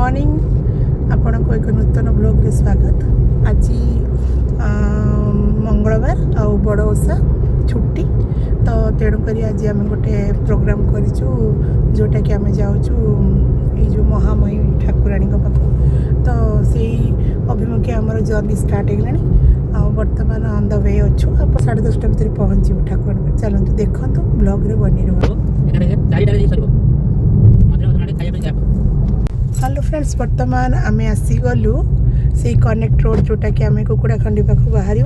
Morning आपण को एक नूतन ब्लॉग रे स्वागत। आज मंगलवार आ बड़ ओषा छुट्टी तो तेणुक आज आम गोटे प्रोग्राम करूँ जोटा कि आम जाऊँ जो महामयी ठाकुराणी पाख तो से अभिमुखे आमर जर्नी स्टार्ट होगा बर्तमान ऑन द वे अच्छु आप 10:30 भितर पहुँचू ठाकुराणी चलते देखते ब्लॉग रे बनी रहा। हेलो फ्रेंड्स बर्तमान आम आसीगलु से कनेक्ट रोड जोटा कि आम कुकुड़ाखंडी पाख बाहर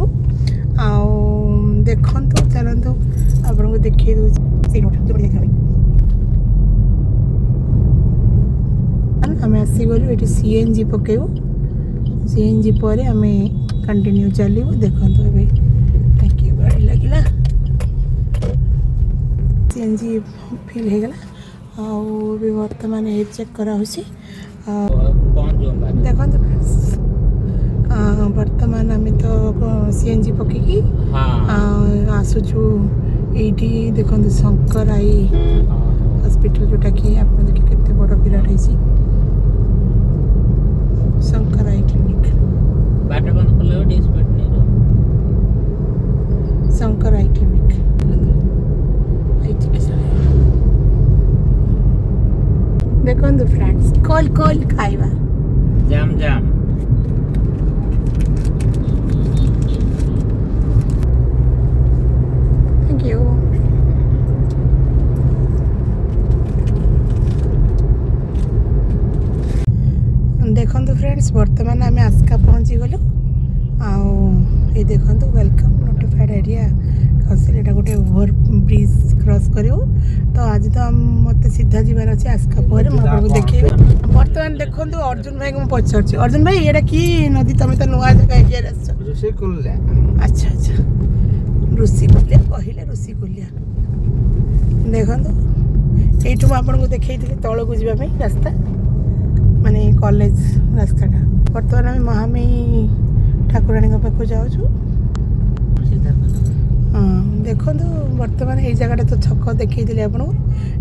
देखु चलतु आपन को देखी आम आसीगलु ये सीएनजी पकेबू सीएनजी पर आम कंटिन्यू चलू देखु टंकी गाड़ी लगे सीएनजी फिल होगला भी बर्तमान ये चेक करा देखो बर्तमान आम तो सीएनजी पकईकी आसुचु ये देखो शंकर आई हॉस्पिटल जोटा कि आप देखिए केते बड़ विराट है Shankar eye clinic Shankar eye clinic देखो फ्रेंड्स कॉल कॉल खाइबा जाम जाम थैंक यू देखो फ्रेंड्स बर्तमान आम आस्का पहुँची गलु ये देखो वेलकम नोटिफाइड एरिया खसिल गोटे ओवर ब्रिज क्रॉस करूँ तो आज तो मत सीधा जीवार अच्छे आस्का पर देखे बर्तमान देखो अर्जुन भाई को पचार अर्जुन भाई ये कि नदी तुम तो नुआ जगह एरिया अच्छा अच्छा ऋषिकुल्या कहले ऋषिकुल्या देखो ये आपको देखी तौक को जावाई रास्ता माने कॉलेज रास्ताटा बर्तमान आम महामयी ठाकुराणी पाख जाऊँ देखो बर्तमान ये जगह तो छक देखी आपको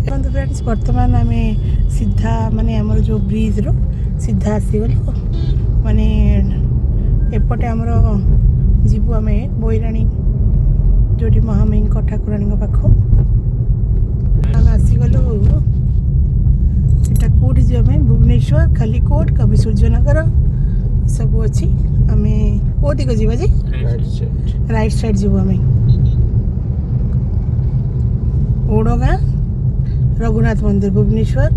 देखो फ्रेंड्स बर्तमान आम सीधा माने आमर जो ब्रिज रो सीधा आसीगलु माने एपटे आमर जीवु आम बोईराणी जोटी महामयी ठाकुराणी पाख आम आसीगलु एटा कौटी जावाई भुवनेश्वर खालीकोट कवि सूर्यनगर सब अच्छी आम कौ दिग जी राइट साइड जीव आम ओडगाँ रघुनाथ मंदिर भुवनेश्वर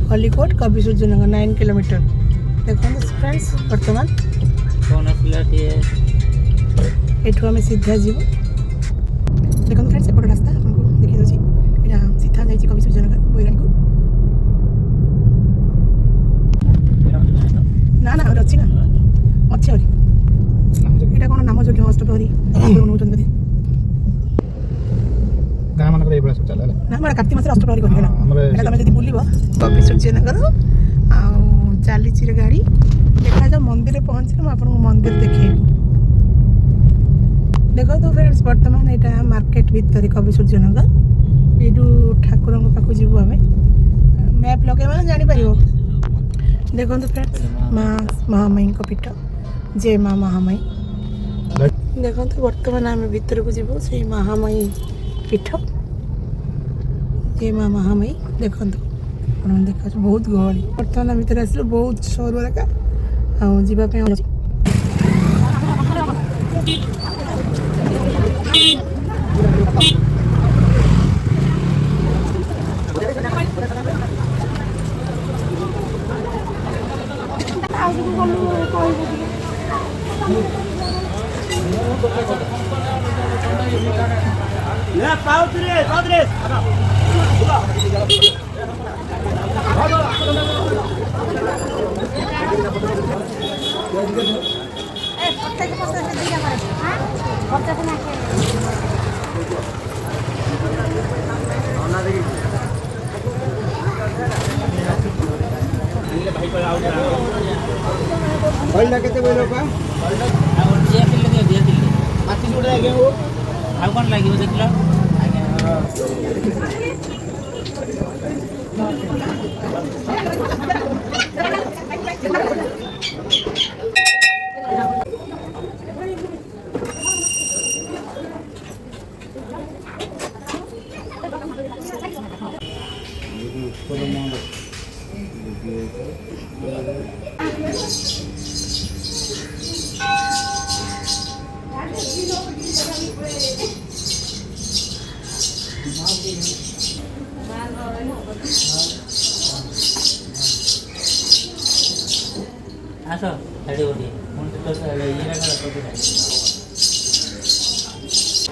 खलीकोट कवि सूर्यनगर 9 किलोमीटर देखो फ्रेंड्स बर्तमान एठू आम सीधा जीव देखो फ्रेंड्स एपट रास्ता आपको देखी दूसरी यहाँ सीधा जाइए कवि सूर्यनगर बोईराणी को ना ना अच्छी ना अच्छी यहाँ कौन नाम जो अष्टप्रहरी नौकरी गाँव मान सब चल ना मैं कार्तिक मास अष्टप्रहरी कर तुम जब बुल कवि सूर्यनगर चली गाड़ी देखा जाओ मंदिर पहुँचे मुझे मंदिर देखे देखो तो फ्रेंड्स बर्तमान यहाँ मार्केट भितर कवि सूर्यनगर यू ठाकुर पाक जीव आम मैप लगे मैंने जापर देखो फ्रेंड्स माँ महामयी पीठ जय माँ महामयी देखो बर्तमान आम भीतर को जीव से महामयी पीठ जय माँ महामयी देखो देखा बहुत गहली बर्तमान भीतर आस बहुत सर जगह जावाई आउ कौन लगे देख लो ଆସ ସେଠି ଗୋଟିଏ ପୁଣି ତ ଇଏ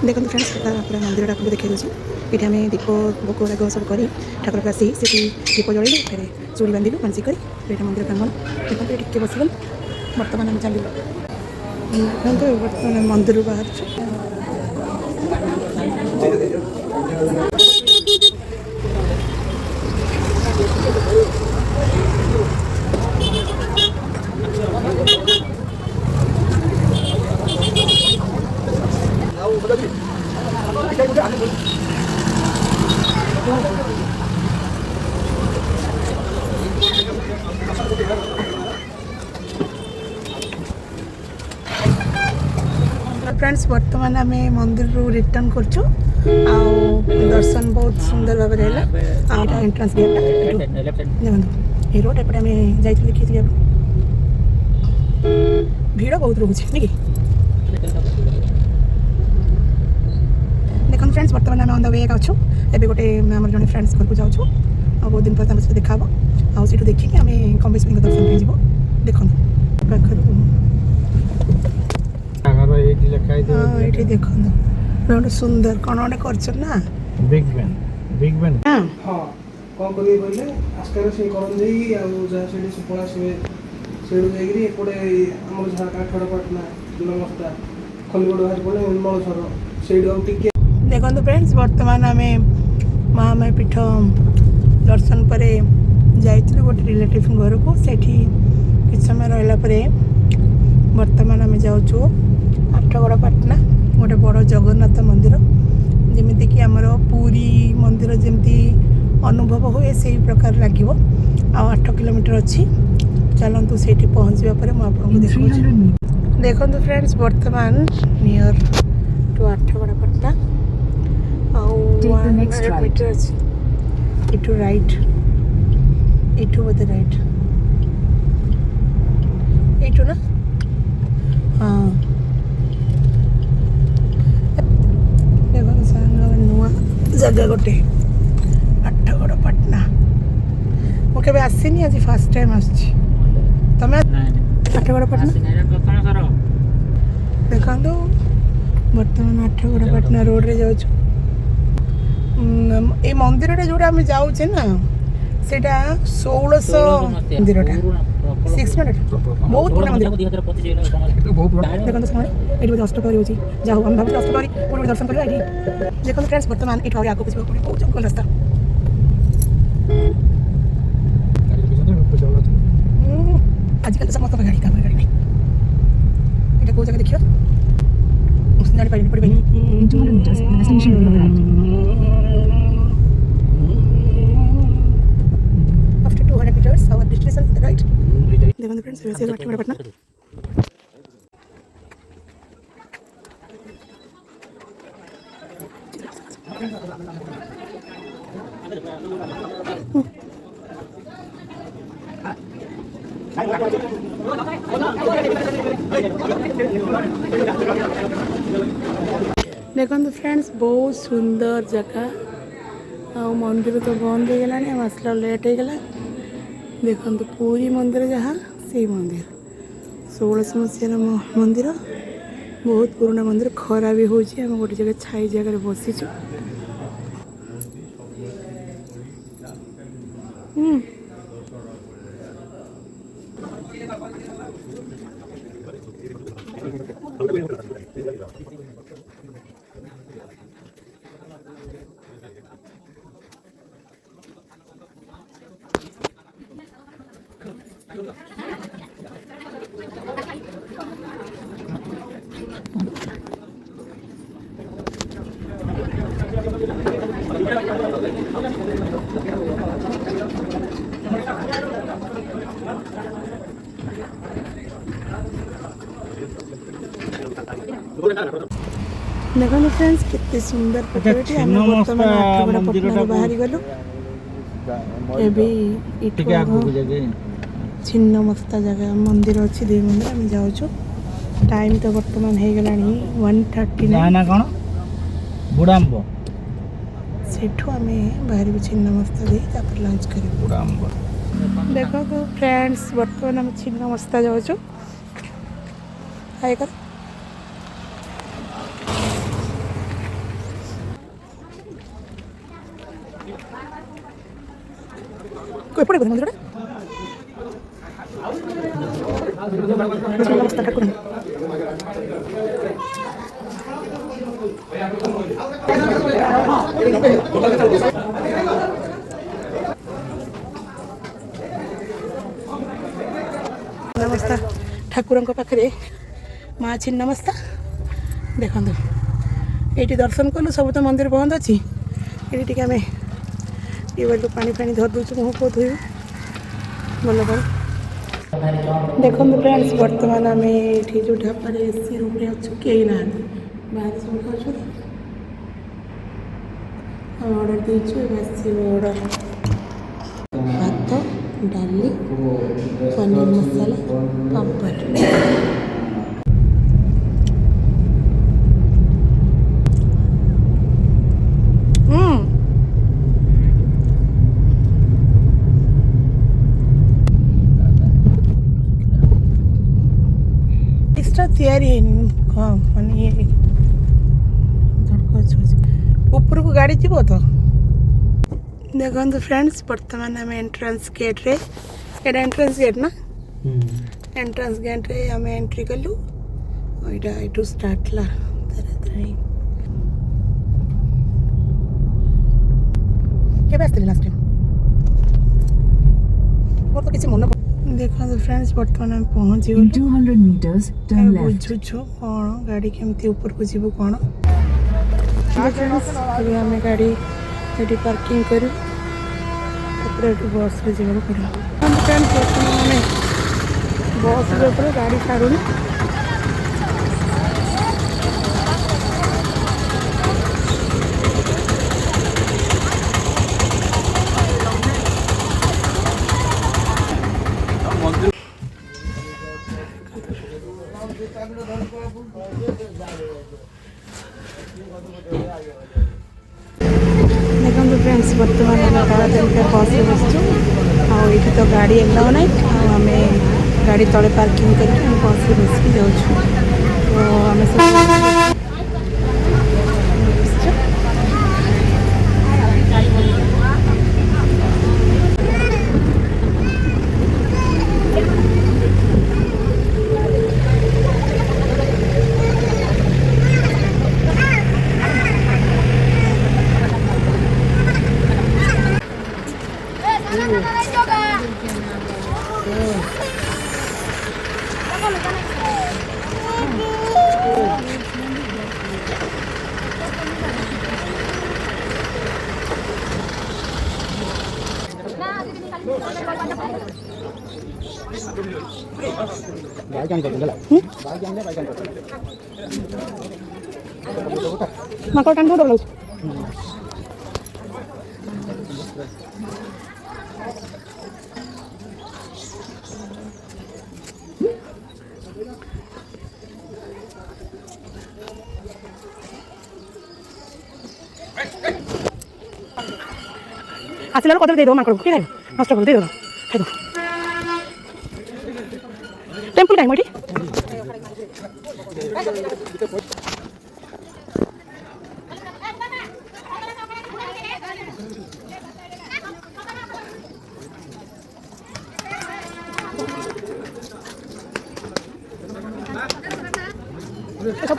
ଦେଖନ୍ତୁ ଫ୍ରେଣ୍ଡସ୍ ପୁରା ମନ୍ଦିରଟା ଆପଣଙ୍କୁ ଦେଖାଇ ଦେଉଛି। ଏଠି ଆମେ ଦୀପ ଭୋଗ ରାଗ ସବୁ କରି ଠାକୁରକୁ ଆସି ସେଠି ଦୀପ ଜଳେଇଲୁ, ଫେରେ ଚୁଡ଼ି ବାନ୍ଧିଲୁ ମାନସିକ କରି। ଏଇଟା ମନ୍ଦିର ପ୍ରାଙ୍ଗଣ। ଦେଖନ୍ତୁ ଏଠି ଟିକେ ବସିଗଲୁ, ବର୍ତ୍ତମାନ ଆମେ ଚାଲିଲୁ। ଦେଖନ୍ତୁ ବର୍ତ୍ତମାନ ମନ୍ଦିରରୁ ବାହାରୁଛୁ। फ्रेंड्स बर्तमान आम मंदिर रिटर्न करछु आउ दर्शन बहुत सुंदर भाव में है। एंट्रांस गेट देखो ये रोड एपटे आम जाइए देखिए भीड़ बहुत रोचे नहीं देखो फ्रेंड्स बर्तमान आम ऑन द वे अच्छु एबे गोटे आम जड़े फ्रेंड्स घर को जाऊँ आ बहुत दिन पर सहित देखा आठ देखिए आम कमेश्वरी दर्शन कर जीव देखो पाखर ये देखो गोटे सुंदर कौन गोटे कर बिग बैन हाँ कौन करिए कहले आस्कार से करन देई आ जा सेडी सुपला से सेडू जाइरी एपडे हमर झा काठड़पटना नमस्ता खलिगड हाज पड़े उन्मल सर सेडू टिके देखो फ्रेंड्स वर्तमान आम महामाया पीठ दर्शन पर जाइए गोटे रिलेटिव घर को सेठी किछ समय रहा वर्तमान आम जाऊँ आठगड़पाटना गोटे बड़ जगन्नाथ मंदिर जमीक आमर पुरी मंदिर जमी अनुभव हुए से प्रकार लगे 8 किलोमीटर अच्छी चलतु से पहुँचा पर मुझे देखो फ्रेंड्स वर्तमान नियर टू आठगड़पाटना मीटर अच्छी इटू राइट इटू बोधे राइट इटू ना हाँ नुआ जगह गोटे आठगड़पाटना मुझे आसनी आज फास्ट टाइम आसमें आठगड़पाटना देखो बर्तमान आठगड़पाटना रोड रे जाऊँ ये मंदिर जोटा आम जाऊे ना से 1600 मंदिर 6 मिनट बहुत पुराना मंदिर देखो समय ये अष्टप्रहरी होची जाओ हम भाव अष्टप्रहरी पूर्व दर्शन करवा ये देखो फ्रेंड्स वर्तमान ये आगे कुछ बहुत जंगल रास्ता आजकल समस्त गाड़ी का गाड़ी नहीं ये कौ जगह देखियो जानी पाइनी पड़ी after 200 meters our destination is the right देखो फ्रेंड्स वैसे आठगड़पाटना देखो फ्रेंड्स बहुत सुंदर जगह आ मंदिर तो बंद हो गलानी हम आसला लेट हो गला देखो पूरी मंदिर जहाँ से मंदिर 1600 मसीहार मंदिर बहुत पुराना मंदिर खरा भी हो गोटे जगह छाई जगह बसीचु देखो फ्रेंड्स कितने सुंदर फोटोटी आम बर्तमान आठगड़ा पटना बाहरी गलु छिन्न मस्ता जगह मंदिर अच्छी देवी मंदिर आम जाऊँ टाइम तो बर्तमान हो गला 1:39 कौन बुड़ाम्ब सेठू आम बाहर छिन्न मस्ता दे लंच कर बुड़ाम्ब देखो तो फ्रेंड्स बर्तमान आम छिन्न मस्ता जाऊँ हाय कर कोई पड़े बोल मंदिर छिन्न मस्ता ठाकुर नमस्ता ठाकुर पाखे माँ छिन्नमस्ता देखो ये दर्शन कलु सब तो मंदिर बंद अच्छी ये आम ट्यूबवेल पानी फानी धर दूँ मुँह को धोब भल भल देखो फ्रेंड्स बर्तमान आम ये जो ढापा एसी रूम अच्छु कई ना बाहर सब खाऊ ऑर्डर देचु ऑर्डर भात डाली पनीर मसाला पापड़ तैयारी माने ऊपर को गाड़ी जीव तो देखो फ्रेंड्स बर्तमान आम एंट्रेंस गेट रे एंट्रेंस गेट ना एंट्रेंस गेट रे आम एंट्री कलु यहाँ स्टार्ट ला के लास्ट टाइम मोर तो किसी मन देखो फ्रेंड्स बर्तमान आम पहुँची बुझुछु कौन गाड़ी केमती ऊपर को जीव कौन आम गाड़ी ये पार्किंग करूँ बस रे जावाक पड़ो फ्रेंड्स बर्तमान आम बस गाड़ी छाड़ूनी देखो फ्रेंड्स बर्तमान आम तारातारिका बस बसचु ये तो गाड़ी एलाउ ना आम गाड़ी तले पार्किंग करके बस बस जाऊँ तो आम मकर टाइम बहुत लगे आसला कत दे दो मांकड़ को खाई नष्ट कर दे दो खाई दो टेम्पल टाइम ये सब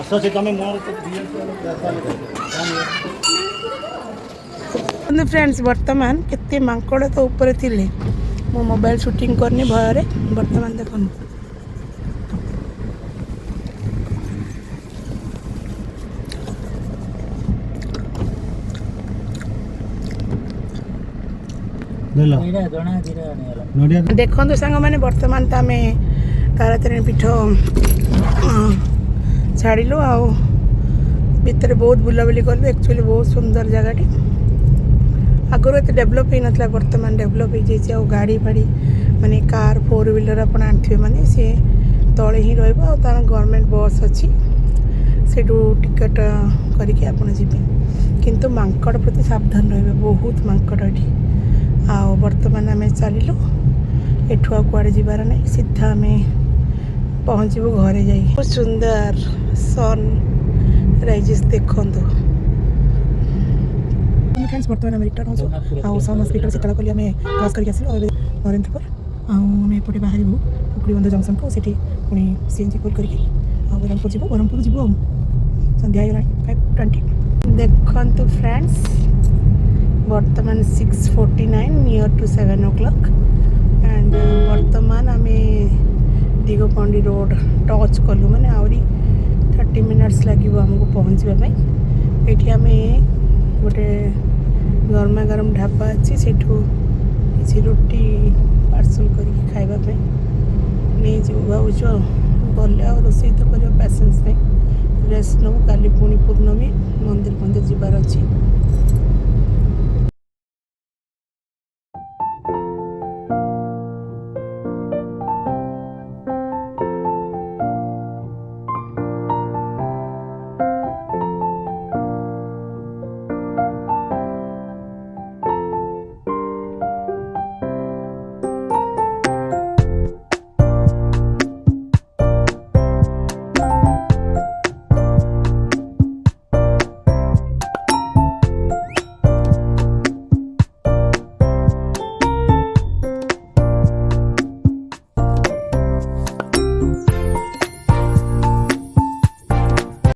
ସେ ତମେ ମୋର ତ फ्रेंड्स वर्तमान केते मांकड़ तो ऊपर थिले मो मोबाइल शूटिंग करनी भय वर्तमान देखो देखो सांग मैंने वर्तमान तो आम तारातारिणी पीठ छाड़ू आ भितर बहुत बुलाबुली कलु एक्चुअली बहुत सुंदर जगह आगुरी एत डेभलप हो ना बर्तमान डेभलप हो जाए गाड़ी फाड़ी माने कार 4 व्हीलर आप आने माने सी तले ही रहा गवर्नमेंट बस अच्छी से टिकट करके आपड़ जी किंतु मांकड़ प्रति सावधान रे बहुत मांकड़ ये आ बर्तमान आम चलू एठू कुआड़े जबार ना सीधा आम पहुँचू घरे जा बहुत सुंदर सन राइजेस देखु फ्रेंड्स बर्तमान आम रिटर्न हो सन हस्पिटाल शीतला कली आम क्रस करके आसलु नरेंद्रपुर आम एपटे बाहर कुकुड़ीबंध जंक्शन को सीठी पुणी सीएनजी फुल करके ब्रह्मपुर जीव ब्रह्मपुर जीव संध्या 5:20 देखु फ्रेंड्स वर्तमान 6:49 नियर टू 7 o'clock एंड वर्तमान आम दिगपंडी रोड टच कलु मैंने आहरी 30 मिनट्स लगे आमको पहुँचापी ये आम गोटे गरमा गरम ढाबा अच्छी से किसी रुटी पार्सल करके खावाई नहीं जो भावुँ गले रोसे तो कर पेसेंस नहीं रेस्ट नौ काली पुणी पूर्णमी मंदिर जबार अच्छी